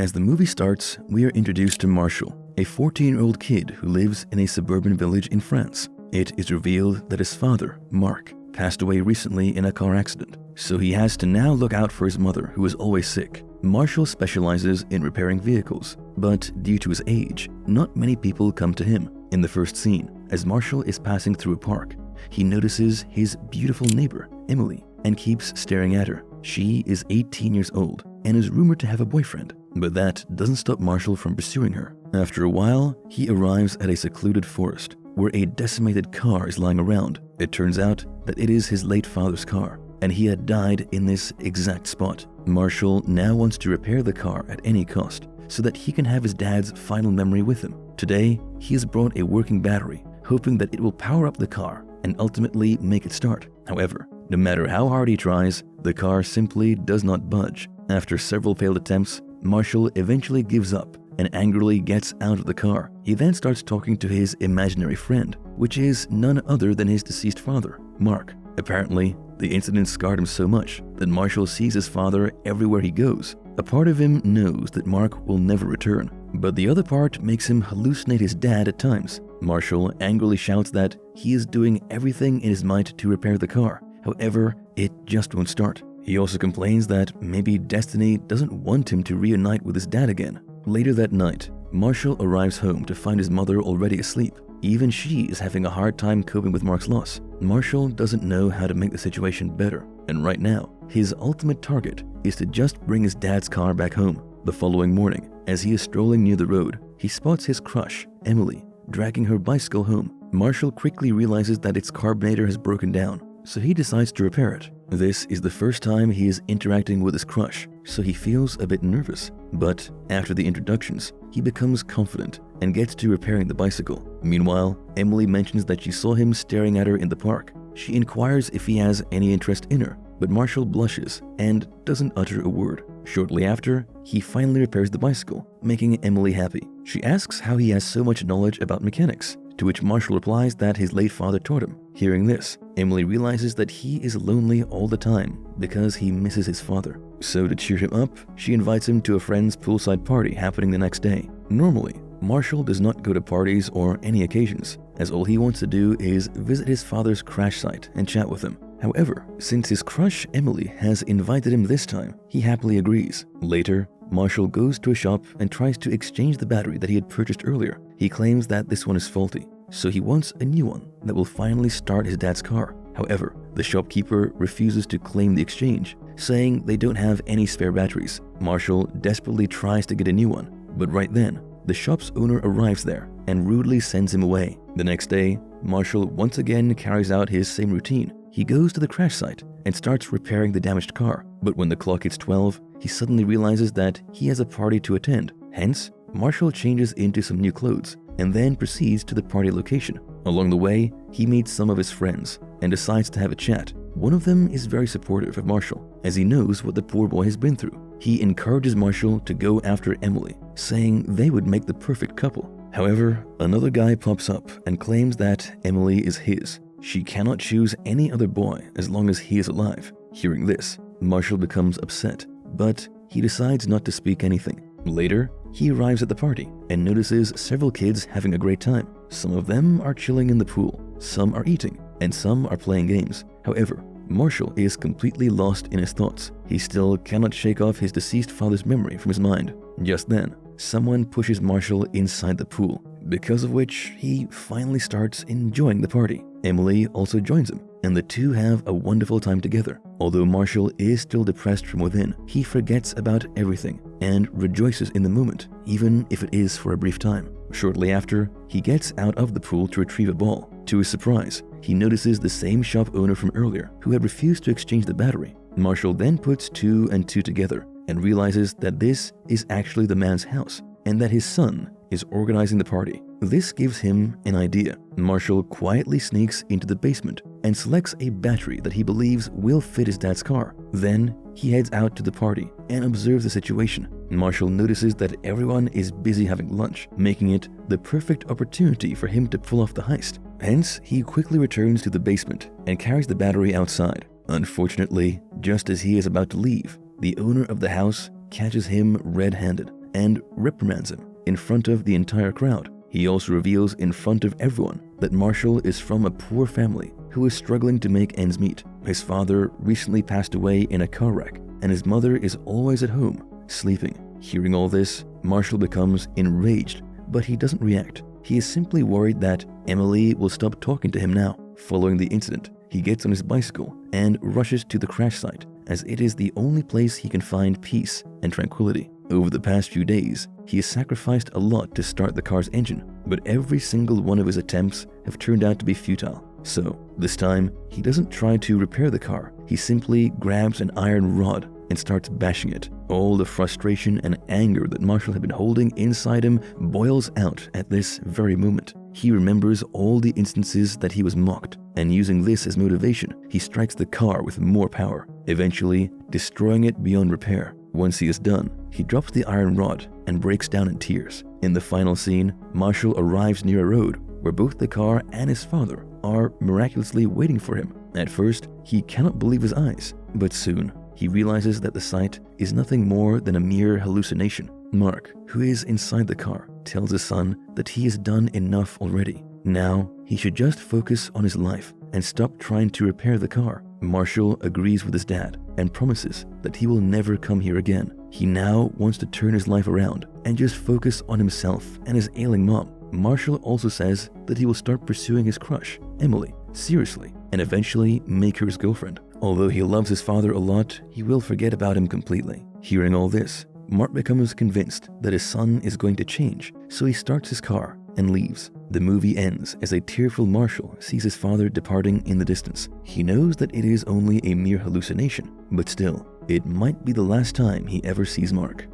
As the movie starts, we are introduced to Marshall, a 14-year-old kid who lives in a suburban village in France. It is revealed that his father, Mark, passed away recently in a car accident, so he has to now look out for his mother, who is always sick. Marshall specializes in repairing vehicles, but due to his age, not many people come to him. In the first scene, as Marshall is passing through a park, he notices his beautiful neighbor, Emily, and keeps staring at her. She is 18 years old and is rumored to have a boyfriend, but that doesn't stop Marshall from pursuing her. After a while, he arrives at a secluded forest where a decimated car is lying around. It turns out that it is his late father's car, and he had died in this exact spot. Marshall now wants to repair the car at any cost so that he can have his dad's final memory with him. Today, he has brought a working battery, hoping that it will power up the car and ultimately make it start. However, no matter how hard he tries, the car simply does not budge. After several failed attempts, Marshall eventually gives up and angrily gets out of the car. He then starts talking to his imaginary friend, which is none other than his deceased father, Mark. Apparently, the incident scarred him so much that Marshall sees his father everywhere he goes. A part of him knows that Mark will never return, but the other part makes him hallucinate his dad at times. Marshall angrily shouts that he is doing everything in his might to repair the car. However, it just won't start. He also complains that maybe destiny doesn't want him to reunite with his dad again. Later that night, Marshall arrives home to find his mother already asleep. Even she is having a hard time coping with Mark's loss. Marshall doesn't know how to make the situation better, and right now, his ultimate target is to just bring his dad's car back home. The following morning, as he is strolling near the road, he spots his crush, Emily, dragging her bicycle home. Marshall quickly realizes that its carburetor has broken down, so he decides to repair it. This is the first time he is interacting with his crush, so he feels a bit nervous. But after the introductions, he becomes confident and gets to repairing the bicycle. Meanwhile, Emily mentions that she saw him staring at her in the park. She inquires if he has any interest in her, but Marshall blushes and doesn't utter a word. Shortly after, he finally repairs the bicycle, making Emily happy. She asks how he has so much knowledge about mechanics, to which Marshall replies that his late father taught him. Hearing this, Emily realizes that he is lonely all the time because he misses his father. So to cheer him up, she invites him to a friend's poolside party happening the next day. Normally, Marshall does not go to parties or any occasions, as all he wants to do is visit his father's crash site and chat with him. However, since his crush Emily has invited him this time, he happily agrees. Later, Marshall goes to a shop and tries to exchange the battery that he had purchased earlier. He claims that this one is faulty, so he wants a new one that will finally start his dad's car. However, the shopkeeper refuses to claim the exchange, saying they don't have any spare batteries. Marshall desperately tries to get a new one, but right then, the shop's owner arrives there and rudely sends him away. The next day, Marshall once again carries out his same routine. He goes to the crash site and starts repairing the damaged car, but when the clock hits 12, he suddenly realizes that he has a party to attend. Hence, Marshall changes into some new clothes and then proceeds to the party location. Along the way, he meets some of his friends and decides to have a chat. One of them is very supportive of Marshall, as he knows what the poor boy has been through. He encourages Marshall to go after Emily, saying they would make the perfect couple. However, another guy pops up and claims that Emily is his. She cannot choose any other boy as long as he is alive. Hearing this, Marshall becomes upset, but he decides not to speak anything. Later, he arrives at the party and notices several kids having a great time. Some of them are chilling in the pool, some are eating, and some are playing games. However, Marshall is completely lost in his thoughts. He still cannot shake off his deceased father's memory from his mind. Just then, someone pushes Marshall inside the pool, because of which he finally starts enjoying the party. Emily also joins him, and the two have a wonderful time together. Although Marshall is still depressed from within, he forgets about everything and rejoices in the moment, even if it is for a brief time. Shortly after, he gets out of the pool to retrieve a ball. To his surprise, he notices the same shop owner from earlier who had refused to exchange the battery. Marshall then puts two and two together and realizes that this is actually the man's house and that his son is organizing the party. This gives him an idea. Marshall quietly sneaks into the basement and selects a battery that he believes will fit his dad's car. Then he heads out to the party and observes the situation. Marshall notices that everyone is busy having lunch, making it the perfect opportunity for him to pull off the heist. Hence, he quickly returns to the basement and carries the battery outside. Unfortunately, just as he is about to leave, the owner of the house catches him red-handed and reprimands him in front of the entire crowd. He also reveals in front of everyone that Marshall is from a poor family who is struggling to make ends meet. His father recently passed away in a car wreck, and his mother is always at home, sleeping. Hearing all this, Marshall becomes enraged, but he doesn't react. He is simply worried that Emily will stop talking to him now. Following the incident, he gets on his bicycle and rushes to the crash site, as it is the only place he can find peace and tranquility. Over the past few days, he has sacrificed a lot to start the car's engine, but every single one of his attempts have turned out to be futile. So, this time, he doesn't try to repair the car. He simply grabs an iron rod and starts bashing it. All the frustration and anger that Marshall had been holding inside him boils out at this very moment. He remembers all the instances that he was mocked, and using this as motivation, he strikes the car with more power, eventually destroying it beyond repair. Once he is done, he drops the iron rod and breaks down in tears. In the final scene, Marshall arrives near a road where both the car and his father are miraculously waiting for him. At first, he cannot believe his eyes, but soon he realizes that the sight is nothing more than a mere hallucination. Mark, who is inside the car, tells his son that he has done enough already. Now, he should just focus on his life and stop trying to repair the car. Marshall agrees with his dad and promises that he will never come here again. He now wants to turn his life around and just focus on himself and his ailing mom. Marshall also says that he will start pursuing his crush, Emily, seriously, and eventually make her his girlfriend. Although he loves his father a lot, he will forget about him completely. Hearing all this, Mark becomes convinced that his son is going to change, so he starts his car and leaves. The movie ends as a tearful Marshall sees his father departing in the distance. He knows that it is only a mere hallucination, but still, it might be the last time he ever sees Mark.